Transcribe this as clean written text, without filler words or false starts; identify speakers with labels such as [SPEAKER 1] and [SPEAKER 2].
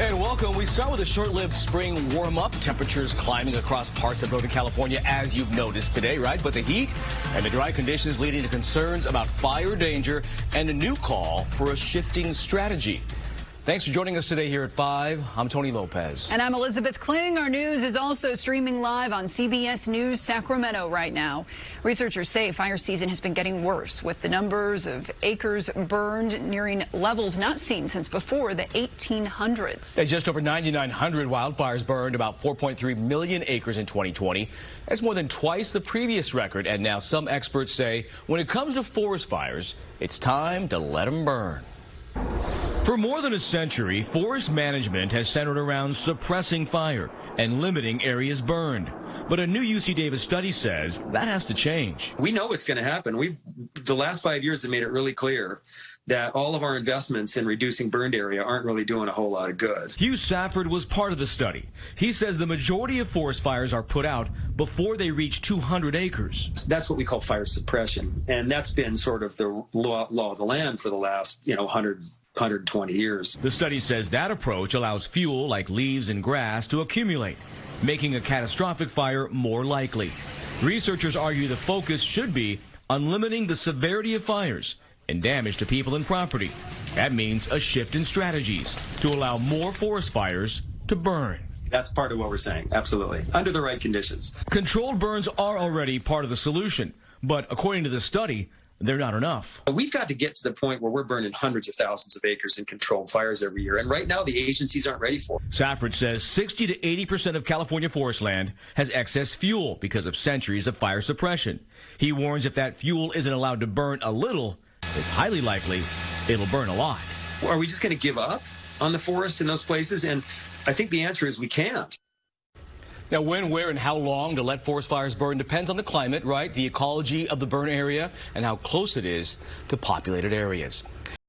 [SPEAKER 1] And welcome. We start with a short-lived spring warm-up. Temperatures climbing across parts of Northern California, as you've noticed today, right? But the heat and the dry conditions leading to concerns about fire danger and a new call for a shifting strategy. Thanks for joining us today here at 5. I'm Tony Lopez.
[SPEAKER 2] And I'm Elizabeth Kling. Our news is also streaming live on CBS News Sacramento right now. Researchers say fire season has been getting worse, with the numbers of acres burned nearing levels not seen since before the 1800s.
[SPEAKER 1] At just over 9,900 wildfires burned, about 4.3 million acres in 2020. That's more than twice the previous record. And now some experts say when it comes to forest fires, it's time to let them burn. For more than a century, forest management has centered around suppressing fire and limiting areas burned. But a new UC Davis study says that has to change.
[SPEAKER 3] We know what's going to happen. The last 5 years have made it really clear that all of our investments in reducing burned area aren't really doing a whole lot of good.
[SPEAKER 1] Hugh Safford was part of the study. He says the majority of forest fires are put out before they reach 200 acres.
[SPEAKER 3] That's what we call fire suppression, and that's been sort of the law of the land for the last 120 years.
[SPEAKER 1] The study says that approach allows fuel like leaves and grass to accumulate, making a catastrophic fire more likely. Researchers argue the focus should be on limiting the severity of fires and damage to people and property. That means a shift in strategies to allow more forest fires to burn.
[SPEAKER 3] That's part of what we're saying, absolutely, under the right conditions.
[SPEAKER 1] Controlled burns are already part of the solution, but according to the study, they're not enough.
[SPEAKER 3] We've got to get to the point where we're burning hundreds of thousands of acres in controlled fires every year, and right now the agencies aren't ready for it.
[SPEAKER 1] Safford says 60 to 80% of California forest land has excess fuel because of centuries of fire suppression. He warns if that fuel isn't allowed to burn a little, it's highly likely it'll burn a lot.
[SPEAKER 3] Are we just going to give up on the forest in those places? And I think the answer is we can't.
[SPEAKER 1] Now, when, where, and how long to let forest fires burn depends on the climate, right? The ecology of the burn area and how close it is to populated areas.